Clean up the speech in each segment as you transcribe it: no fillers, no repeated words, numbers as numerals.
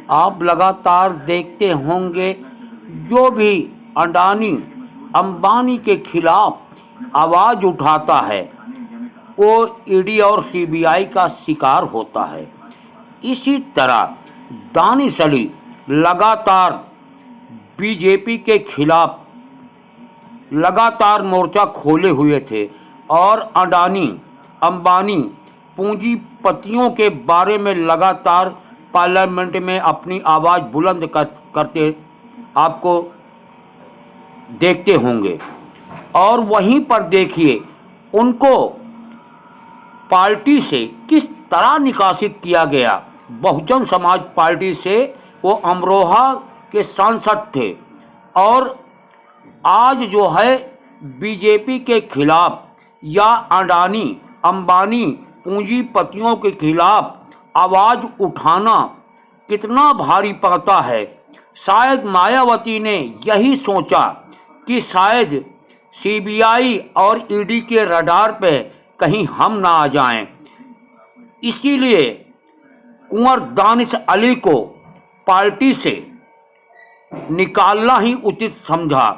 आप लगातार देखते होंगे जो भी अडानी अंबानी के खिलाफ आवाज़ उठाता है वो ईडी और सीबीआई का शिकार होता है। इसी तरह दानिश अली लगातार बीजेपी के खिलाफ लगातार मोर्चा खोले हुए थे और अडानी अंबानी पूंजीपतियों के बारे में लगातार पार्लियामेंट में अपनी आवाज़ बुलंद करते आपको देखते होंगे। और वहीं पर देखिए उनको पार्टी से किस तरह निकासित किया गया। बहुजन समाज पार्टी से वो अमरोहा के सांसद थे और आज जो है बीजेपी के खिलाफ या अडानी अंबानी पूंजीपतियों के खिलाफ आवाज़ उठाना कितना भारी पड़ता है। शायद मायावती ने यही सोचा कि शायद सीबीआई और ईडी के रडार पे कहीं हम ना आ जाएं, इसीलिए कुंवर दानिश अली को पार्टी से निकालना ही उचित समझा।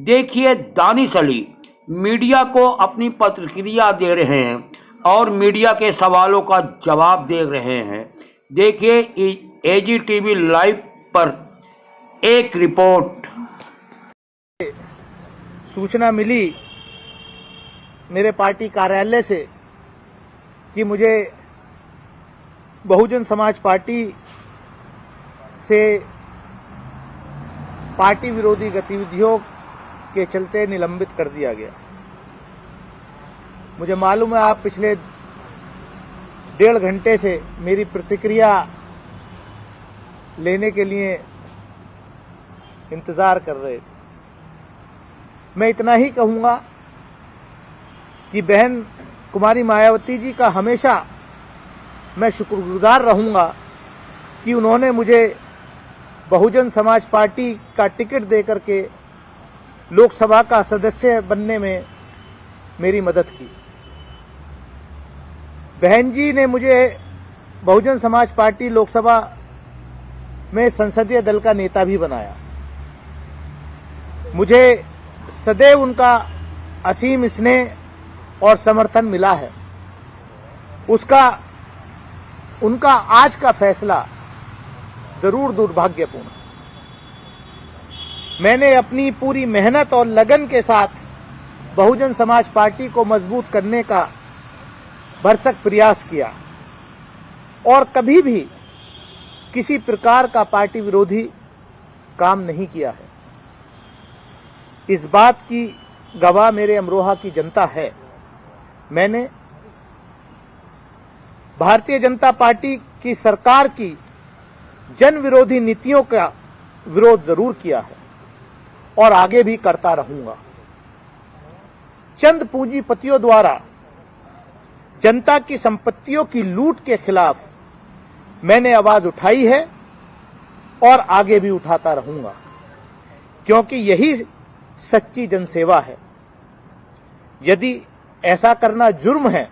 देखिए दानिश अली मीडिया को अपनी प्रतिक्रिया दे रहे हैं और मीडिया के सवालों का जवाब दे रहे हैं। देखिए एजीटीवी लाइव पर एक रिपोर्ट। सूचना मिली मेरे पार्टी कार्यालय से कि मुझे बहुजन समाज पार्टी से पार्टी विरोधी गतिविधियों के चलते निलंबित कर दिया गया। मुझे मालूम है आप पिछले 1.5 घंटे से मेरी प्रतिक्रिया लेने के लिए इंतजार कर रहे थे। मैं इतना ही कहूंगा कि बहन कुमारी मायावती जी का हमेशा मैं शुक्रगुजार रहूंगा कि उन्होंने मुझे बहुजन समाज पार्टी का टिकट देकर के लोकसभा का सदस्य बनने में मेरी मदद की। बहन जी ने मुझे बहुजन समाज पार्टी लोकसभा में संसदीय दल का नेता भी बनाया। मुझे सदैव उनका असीम स्नेह और समर्थन मिला है। उनका आज का फैसला जरूर दुर्भाग्यपूर्ण। मैंने अपनी पूरी मेहनत और लगन के साथ बहुजन समाज पार्टी को मजबूत करने का भरसक प्रयास किया और कभी भी किसी प्रकार का पार्टी विरोधी काम नहीं किया है। इस बात की गवाह मेरे अमरोहा की जनता है। मैंने भारतीय जनता पार्टी की सरकार की जन विरोधी नीतियों का विरोध जरूर किया है और आगे भी करता रहूंगा। चंद पूंजीपतियों द्वारा जनता की संपत्तियों की लूट के खिलाफ मैंने आवाज उठाई है और आगे भी उठाता रहूंगा, क्योंकि यही सच्ची जनसेवा है। यदि ऐसा करना जुर्म है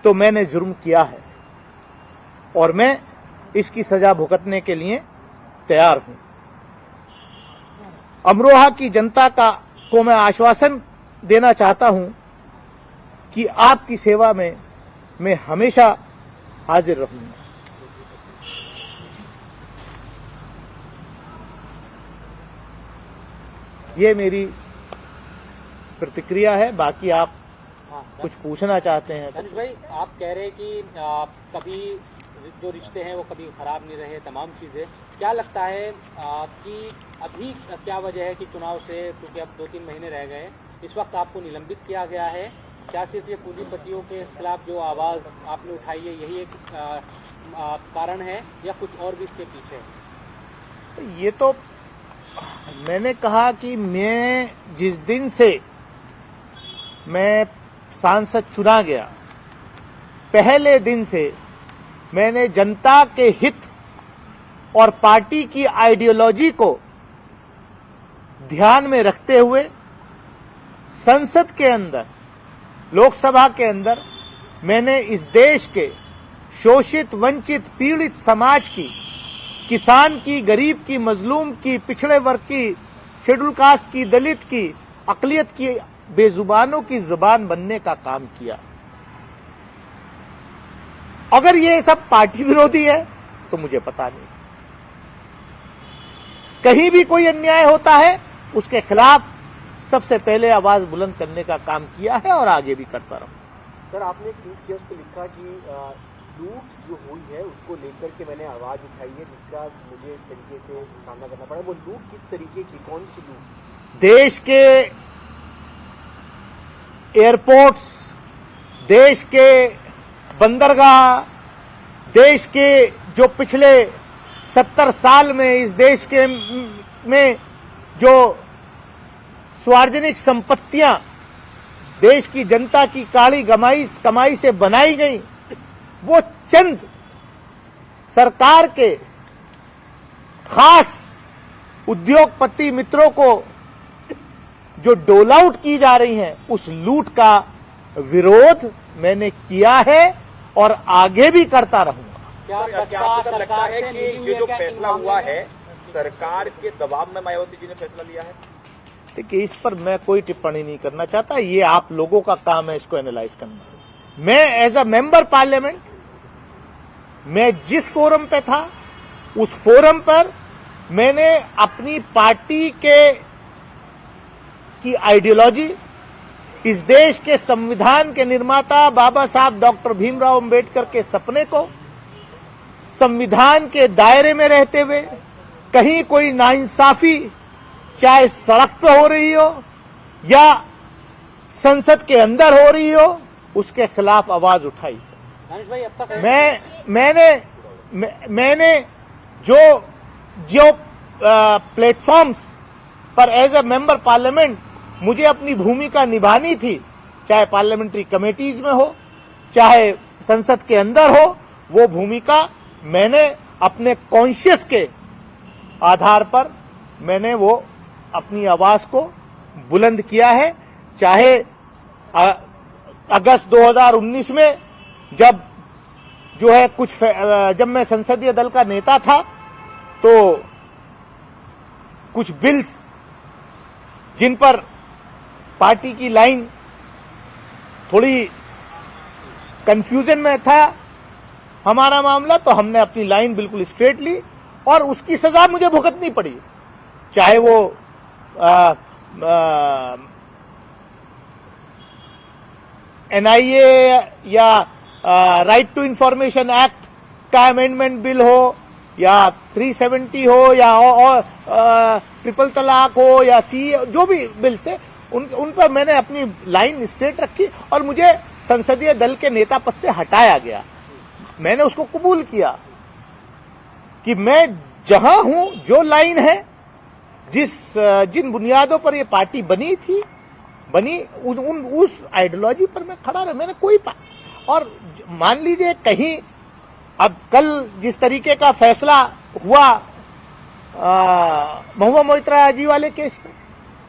तो मैंने जुर्म किया है और मैं इसकी सजा भुगतने के लिए तैयार हूं। अमरोहा की जनता को मैं आश्वासन देना चाहता हूं कि आपकी सेवा में मैं हमेशा हाजिर रहूंगा। ये मेरी प्रतिक्रिया है। बाकी आप कुछ पूछना चाहते हैं? दानिश भाई, आप कह रहे हैं कि कभी जो रिश्ते हैं वो कभी खराब नहीं रहे, तमाम चीजें। क्या लगता है कि अभी क्या वजह है कि चुनाव से, क्योंकि अब 2-3 महीने रह गए, इस वक्त आपको निलंबित किया गया है? क्या सिर्फ ये पूंजीपतियों के खिलाफ जो आवाज आपने उठाई है यही एक कारण है या कुछ और भी इसके पीछे है? ये तो मैंने कहा कि मैं जिस दिन से मैं सांसद चुना गया, पहले दिन से मैंने जनता के हित और पार्टी की आइडियोलॉजी को ध्यान में रखते हुए संसद के अंदर, लोकसभा के अंदर मैंने इस देश के शोषित, वंचित, पीड़ित समाज की किसान की, गरीब की, मजलूम की, पिछड़े वर्ग की, शेड्यूल कास्ट की, दलित की, अकलियत की, बेजुबानों की जुबान बनने का काम किया। अगर ये सब पार्टी विरोधी है तो मुझे पता नहीं। कहीं भी कोई अन्याय होता है उसके खिलाफ सबसे पहले आवाज बुलंद करने का काम किया है और आगे भी करता रहूं। सर, आपने एक ट्वीट किया, उस पर लिखा कि लूट जो हुई है उसको लेकर के मैंने आवाज उठाई है, जिसका मुझे इस तरीके से सामना करना पड़ा। वो लूट किस तरीके की, कौन सी लूट? देश के एयरपोर्ट्स, देश के बंदरगाह, देश के जो पिछले 70 साल में इस देश के में जो सार्वजनिक संपत्तियां देश की जनता की काली कमाई से बनाई गई, वो चंद सरकार के खास उद्योगपति मित्रों को जो डोल आउट की जा रही हैं, उस लूट का विरोध मैंने किया है और आगे भी करता रहूंगा। क्या आपको सब लगता है सरकार से कि मिली हुई ये जो क्या फैसला इन हुआ मामलों है में? सरकार के दबाव में मायावती जी ने फैसला लिया है? देखिए, इस पर मैं कोई टिप्पणी नहीं करना चाहता। ये आप लोगों का काम है इसको एनालाइज करना। मैं एज अ मेंबर पार्लियामेंट, मैं जिस फोरम पे था उस फोरम पर मैंने अपनी पार्टी की आइडियोलॉजी, इस देश के संविधान के निर्माता बाबा साहब डॉक्टर भीमराव अंबेडकर के सपने को संविधान के दायरे में रहते हुए कहीं कोई नाइंसाफी चाहे सड़क पे हो रही हो या संसद के अंदर हो रही हो, उसके खिलाफ आवाज उठाई। दानिश भाई, अब तक मैंने जो प्लेटफॉर्म्स पर एज ए मेंबर पार्लियामेंट मुझे अपनी भूमिका निभानी थी, चाहे पार्लियामेंट्री कमेटीज में हो चाहे संसद के अंदर हो, वो भूमिका मैंने अपने कॉन्शियस के आधार पर मैंने वो अपनी आवाज को बुलंद किया है। चाहे अगस्त 2019 में जब जो है जब मैं संसदीय दल का नेता था तो कुछ बिल्स जिन पर पार्टी की लाइन थोड़ी कंफ्यूजन में था हमारा मामला, तो हमने अपनी लाइन बिल्कुल स्ट्रेट ली और उसकी सजा मुझे भुगतनी पड़ी, चाहे वो एनआईए या राइट टू इंफॉर्मेशन एक्ट का अमेंडमेंट बिल हो या 370 हो या ट्रिपल तलाक हो या सी, जो भी बिल्स थे उन पर मैंने अपनी लाइन स्ट्रेट रखी और मुझे संसदीय दल के नेता पद से हटाया गया। मैंने उसको कबूल किया कि मैं जहां हूं, जो लाइन है, जिन बुनियादों पर ये पार्टी बनी उस आइडियोलॉजी पर मैं खड़ा रहा। मैंने कोई और मान लीजिए कहीं अब कल जिस तरीके का फैसला हुआ महुआ मोइत्रा जी वाले केस में,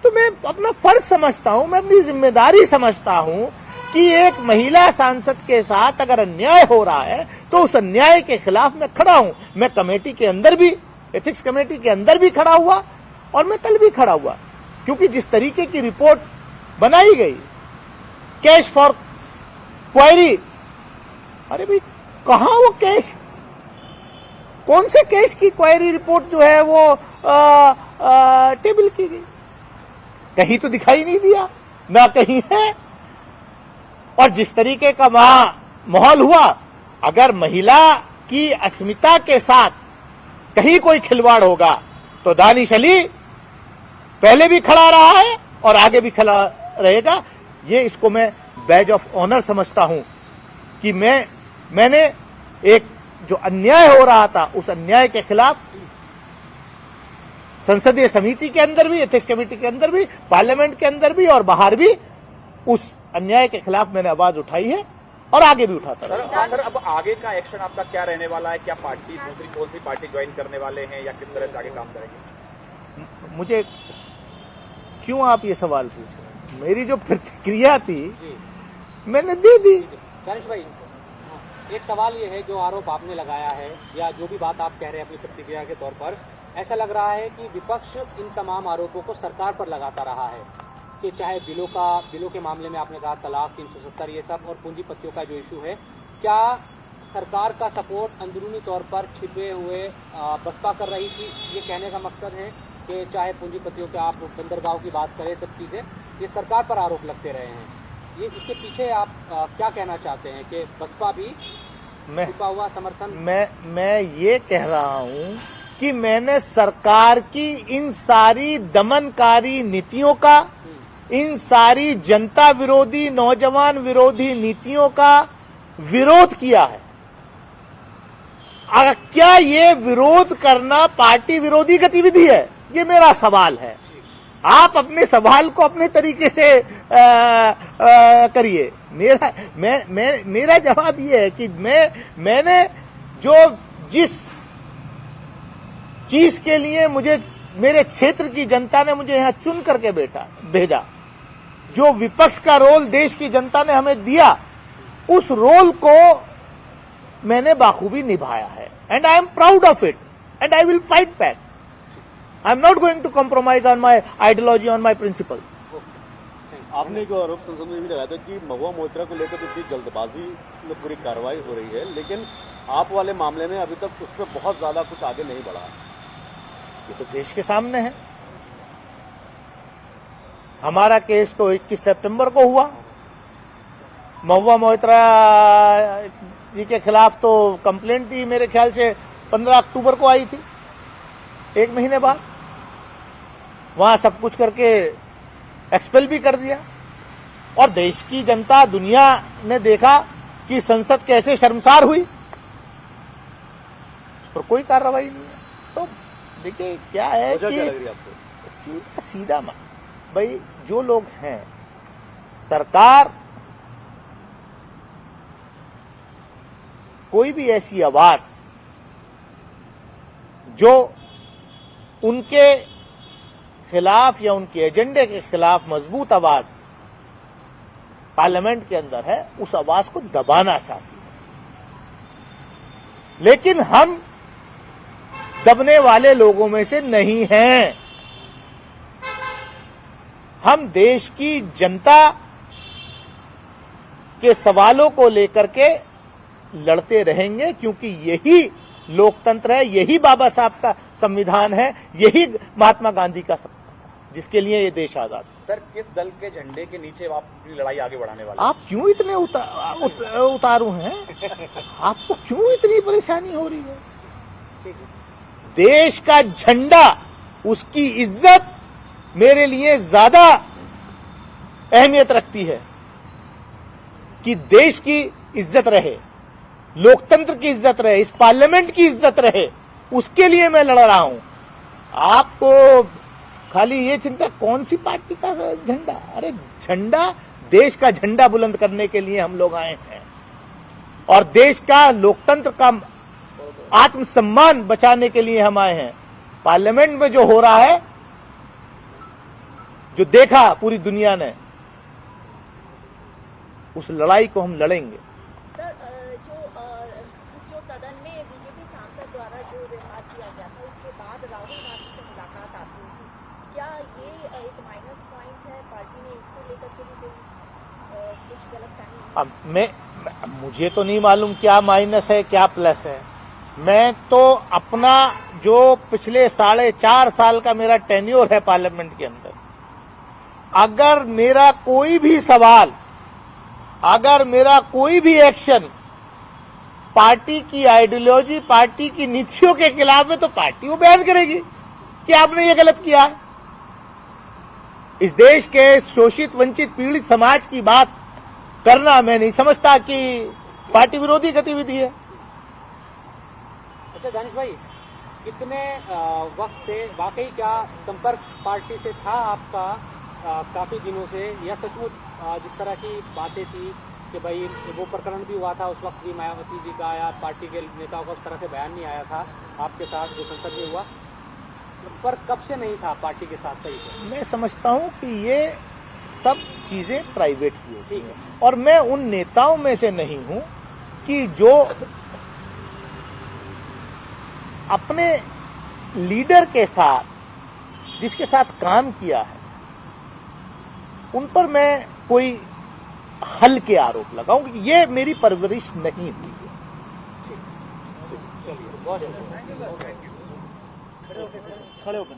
तो मैं अपना फर्ज समझता हूं, मैं अपनी जिम्मेदारी समझता हूं कि एक महिला सांसद के साथ अगर अन्याय हो रहा है तो उस अन्याय के खिलाफ मैं खड़ा हूं। मैं कमेटी के अंदर भी, एथिक्स कमेटी के अंदर भी खड़ा हुआ और मैं कल भी खड़ा हुआ, क्योंकि जिस तरीके की रिपोर्ट बनाई गई, कैश फॉर क्वायरी, अरे भाई कहां वो कैश, कौन से कैश की क्वायरी रिपोर्ट जो है वो टेबल की गई, कहीं तो दिखाई नहीं दिया, ना कहीं है। और जिस तरीके का वहां माहौल हुआ, अगर महिला की अस्मिता के साथ कहीं कोई खिलवाड़ होगा तो दानिश अली पहले भी खड़ा रहा है और आगे भी खड़ा रहेगा। ये इसको मैं बैज ऑफ ऑनर समझता हूं कि मैंने एक जो अन्याय हो रहा था उस अन्याय के खिलाफ संसदीय समिति के अंदर भी, एथिक्स कमेटी के अंदर भी, पार्लियामेंट के अंदर भी और बाहर भी उस अन्याय के खिलाफ मैंने आवाज उठाई है और आगे भी उठाता रहूंगा। सर, अब आगे का एक्शन आपका क्या रहने वाला है? क्या पार्टी दूसरी कौन सी पार्टी ज्वाइन करने वाले हैं या किस तरह से आगे काम करेंगे? मुझे क्यों आप ये सवाल पूछ रहे हैं? मेरी जो प्रतिक्रिया थी मैंने दे दी। दानिश भाई, एक सवाल ये है, जो आरोप आपने लगाया है या जो भी बात आप कह रहे हैं अपनी प्रतिक्रिया के तौर पर, ऐसा लग रहा है कि विपक्ष इन तमाम आरोपों को सरकार पर लगाता रहा है कि चाहे बिलों के मामले में आपने कहा तलाक 370 ये सब, और पूंजीपतियों का जो इशू है, क्या सरकार का सपोर्ट अंदरूनी तौर पर छिपे हुए बसपा कर रही थी? ये कहने का मकसद है कि चाहे पूंजीपतियों के आप बंदरगाह की बात करें, सब चीजें ये सरकार पर आरोप लगते रहे हैं। ये इसके पीछे आप क्या कहना चाहते हैं कि बसपा भी छिपा हुआ समर्थन? मैं ये कह रहा हूं कि मैंने सरकार की इन सारी दमनकारी नीतियों का, इन सारी जनता विरोधी, नौजवान विरोधी नीतियों का विरोध किया है। क्या ये विरोध करना पार्टी विरोधी गतिविधि है? ये मेरा सवाल है। आप अपने सवाल को अपने तरीके से करिए। मेरा जवाब ये है कि मैंने जिस चीज के लिए मेरे क्षेत्र की जनता ने मुझे यहां चुन करके भेजा, जो विपक्ष का रोल देश की जनता ने हमें दिया, उस रोल को मैंने बाखूबी निभाया है। And I am proud of it and I will fight back. I am not going to compromise on my ideology, on my principles. आपने एक आरोप संसद में भी लगाया था कि महुआ मोइत्रा को लेकर इतनी जल्दबाजी में पूरी कार्रवाई हो रही है, लेकिन आप वाले मामले में अभी तक उस पर बहुत ज्यादा कुछ आगे नहीं बढ़ा। ये तो देश के सामने है। हमारा केस तो 21 सितंबर को हुआ। महुआ मोइत्रा जी के खिलाफ तो कंप्लेंट थी मेरे ख्याल से 15 अक्टूबर को आई थी, 1 महीने बाद। वहां सब कुछ करके एक्सपेल भी कर दिया, और देश की जनता, दुनिया ने देखा कि संसद कैसे शर्मसार हुई। उस पर कोई कार्रवाई नहीं है। तो देखिए क्या है कि क्या लग रही है आपको? सीधा भाई, जो लोग हैं, सरकार कोई भी ऐसी आवाज जो उनके खिलाफ या उनके एजेंडे के खिलाफ मजबूत आवाज पार्लियामेंट के अंदर है, उस आवाज को दबाना चाहती है। लेकिन हम दबने वाले लोगों में से नहीं हैं। हम देश की जनता के सवालों को लेकर के लड़ते रहेंगे, क्योंकि यही लोकतंत्र है, यही बाबा साहब का संविधान है, यही महात्मा गांधी का संविधान है, जिसके लिए ये देश आजाद है। सर, किस दल के झंडे के नीचे आप अपनी लड़ाई आगे बढ़ाने वाले? आप क्यों इतने उतारू हैं? आपको क्यों इतनी परेशानी हो रही है? देश का झंडा, उसकी इज्जत मेरे लिए ज्यादा अहमियत रखती है कि देश की इज्जत रहे, लोकतंत्र की इज्जत रहे, इस पार्लियामेंट की इज्जत रहे, उसके लिए मैं लड़ रहा हूं। आपको खाली ये चिंता कौन सी पार्टी का झंडा? अरे झंडा, देश का झंडा बुलंद करने के लिए हम लोग आए हैं, और देश का, लोकतंत्र का आत्मसम्मान बचाने के लिए हम आए हैं। पार्लियामेंट में जो हो रहा है, जो देखा पूरी दुनिया ने, उस लड़ाई को हम लड़ेंगे। सर, जो सदन में बीजेपी सांसद द्वारा जो व्यवहार किया गया था, उसके बाद राहुल गांधी से मुलाकात आपकी थी, क्या ये एक माइनस पॉइंट है? पार्टी ने इसको लेकर के भी कोई कुछ गलतफहमी? मुझे तो नहीं मालूम क्या माइनस है क्या प्लस है। मैं तो अपना जो पिछले 4.5 साल का मेरा टेन्योर है पार्लियामेंट के अंदर, अगर मेरा कोई भी सवाल, अगर मेरा कोई भी एक्शन पार्टी की आइडियोलॉजी, पार्टी की नीतियों के खिलाफ है, तो पार्टी वो बयान करेगी कि आपने ये गलत किया है। इस देश के शोषित, वंचित, पीड़ित समाज की बात करना मैं नहीं समझता कि पार्टी विरोधी गतिविधि है। अच्छा दानिश भाई, कितने वक्त से वाकई क्या संपर्क पार्टी से था आपका काफी दिनों से, या सचमुच जिस तरह की बातें थी कि भाई वो प्रकरण भी हुआ था, उस वक्त भी मायावती जी का या पार्टी के नेताओं का उस तरह से बयान नहीं आया था आपके साथ जो संसद में हुआ, संपर्क कब से नहीं था पार्टी के साथ? सही से मैं समझता हूं कि ये सब चीजें प्राइवेट की होती हैं, और मैं उन नेताओं में से नहीं हूं कि जो अपने लीडर के साथ, जिसके साथ काम किया है, उन पर मैं कोई हल्के आरोप लगाऊं कि ये मेरी परवरिश नहीं हुई है। खड़े होकर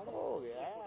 हो गया।